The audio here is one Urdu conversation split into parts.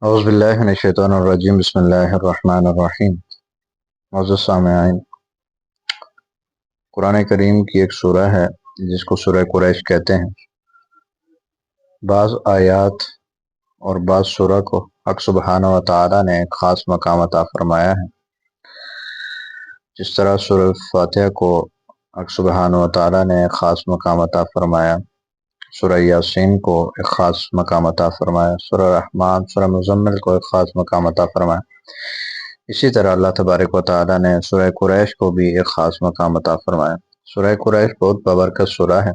اعوذ باللہ من الشیطان الرجیم بسم اللہ الرحمن الرحیم۔ معزز سامعین، قرآن کریم کی ایک سورہ ہے جس کو سورہ قریش کہتے ہیں۔ بعض آیات اور بعض سورہ کو حق سبحانہ و تعالی نے ایک خاص مقام عطا فرمایا ہے، جس طرح سورہ فاتحہ کو حق سبحانہ و تعالی نے ایک خاص مقام عطا فرمایا، سورہ یاسین کو ایک خاص مقام عطا فرمایا، سورہ رحمان، سورہ مزمل کو ایک خاص مقام عطا فرمایا۔ اسی طرح اللہ تبارک و تعالی نے سورہ قریش کو بھی ایک خاص مقام عطا فرمایا۔ سورہ قریش بہت بابرکت سورہ ہے،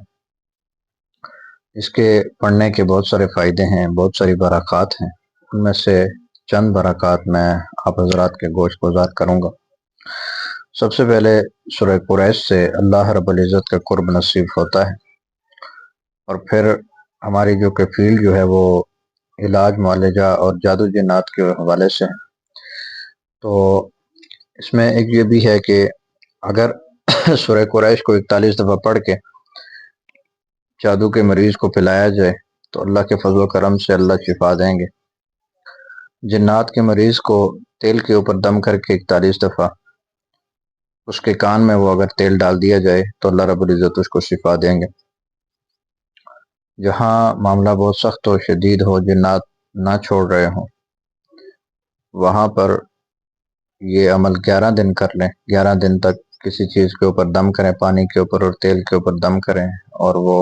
اس کے پڑھنے کے بہت سارے فائدے ہیں، بہت ساری برکات ہیں۔ ان میں سے چند برکات میں آپ حضرات کے گوش گزار کروں گا۔ سب سے پہلے سورہ قریش سے اللہ رب العزت کا قرب نصیب ہوتا ہے، اور پھر ہماری جو کہ فیلڈ جو ہے وہ علاج، معالجہ اور جادو جنات کے حوالے سے ہے، تو اس میں ایک یہ بھی ہے کہ اگر سورہ قریش کو 41 دفعہ پڑھ کے جادو کے مریض کو پلایا جائے تو اللہ کے فضل و کرم سے اللہ شفا دیں گے۔ جنات کے مریض کو تیل کے اوپر دم کر کے 41 دفعہ اس کے کان میں وہ اگر تیل ڈال دیا جائے تو اللہ رب العزت اس کو شفا دیں گے۔ جہاں معاملہ بہت سخت و شدید ہو، جنات نہ چھوڑ رہے ہوں، وہاں پر یہ عمل 11 دن کر لیں۔ 11 دن تک کسی چیز کے اوپر دم کریں، پانی کے اوپر اور تیل کے اوپر دم کریں، اور وہ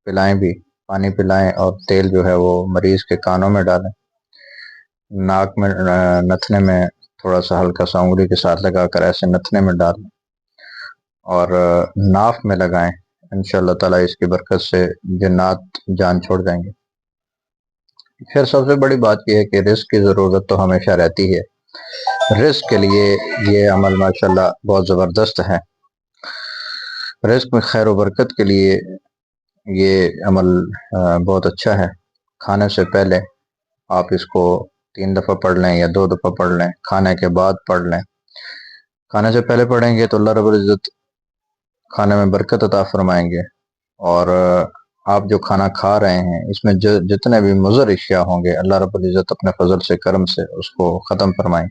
پلائیں بھی، پانی پلائیں اور تیل جو ہے وہ مریض کے کانوں میں ڈالیں، ناک میں، نتھنے میں تھوڑا سا ہلکا سا انگلی کے ساتھ لگا کر ایسے نتھنے میں ڈالیں اور ناف میں لگائیں۔ انشاءاللہ تعالیٰ اس کی برکت سے جنات جان چھوڑ جائیں گے۔ پھر سب سے بڑی بات یہ ہے کہ رزق کی ضرورت تو ہمیشہ رہتی ہے، رزق کے لیے یہ عمل ماشاءاللہ بہت زبردست ہے۔ رزق میں خیر و برکت کے لیے یہ عمل بہت اچھا ہے۔ کھانے سے پہلے آپ اس کو 3 دفعہ پڑھ لیں یا 2 دفعہ پڑھ لیں، کھانے کے بعد پڑھ لیں۔ کھانے سے پہلے پڑھیں گے تو اللہ رب العزت کھانے میں برکت عطا فرمائیں گے، اور آپ جو کھانا کھا رہے ہیں اس میں جتنے بھی مضر اشیاء ہوں گے اللہ رب العزت اپنے فضل سے، کرم سے اس کو ختم فرمائیں۔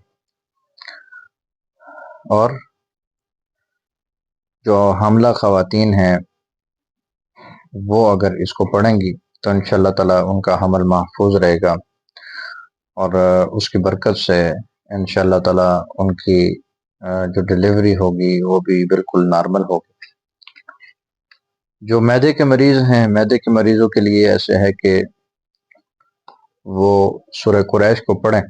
اور جو حاملہ خواتین ہیں وہ اگر اس کو پڑھیں گی تو انشاءاللہ تعالیٰ ان کا حمل محفوظ رہے گا، اور اس کی برکت سے انشاءاللہ تعالیٰ ان کی جو ڈیلیوری ہوگی وہ بھی بالکل نارمل ہوگی۔ جو معدے کے مریض ہیں، معدے کے مریضوں کے لیے ایسے ہے کہ وہ سورہ قریش کو پڑھیں،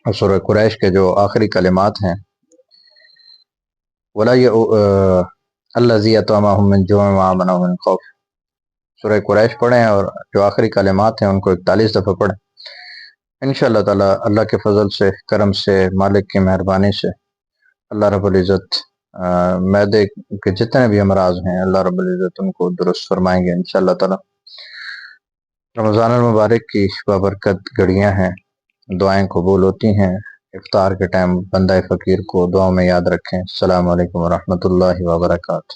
اور سورہ قریش کے جو آخری کلمات ہیں وَلَا الَّذِي أَطْعَمَهُم مِّن جُوعٍ وَآمَنَهُم مِّن خَوْفٍ، سورہ قریش پڑھیں اور جو آخری کلمات ہیں ان کو 41 دفعہ پڑھیں۔ انشاءاللہ تعالیٰ اللہ کے فضل سے، کرم سے، مالک کی مہربانی سے اللہ رب العزت معدے کے جتنے بھی امراض ہیں اللہ رب العزت ان کو درست فرمائیں گے انشاءاللہ تعالیٰ۔ رمضان المبارک کی بابرکت گھڑیاں ہیں، دعائیں قبول ہوتی ہیں۔ افطار کے ٹائم بندہ فقیر کو دعاؤں میں یاد رکھیں۔ السلام علیکم ورحمۃ اللہ وبرکاتہ۔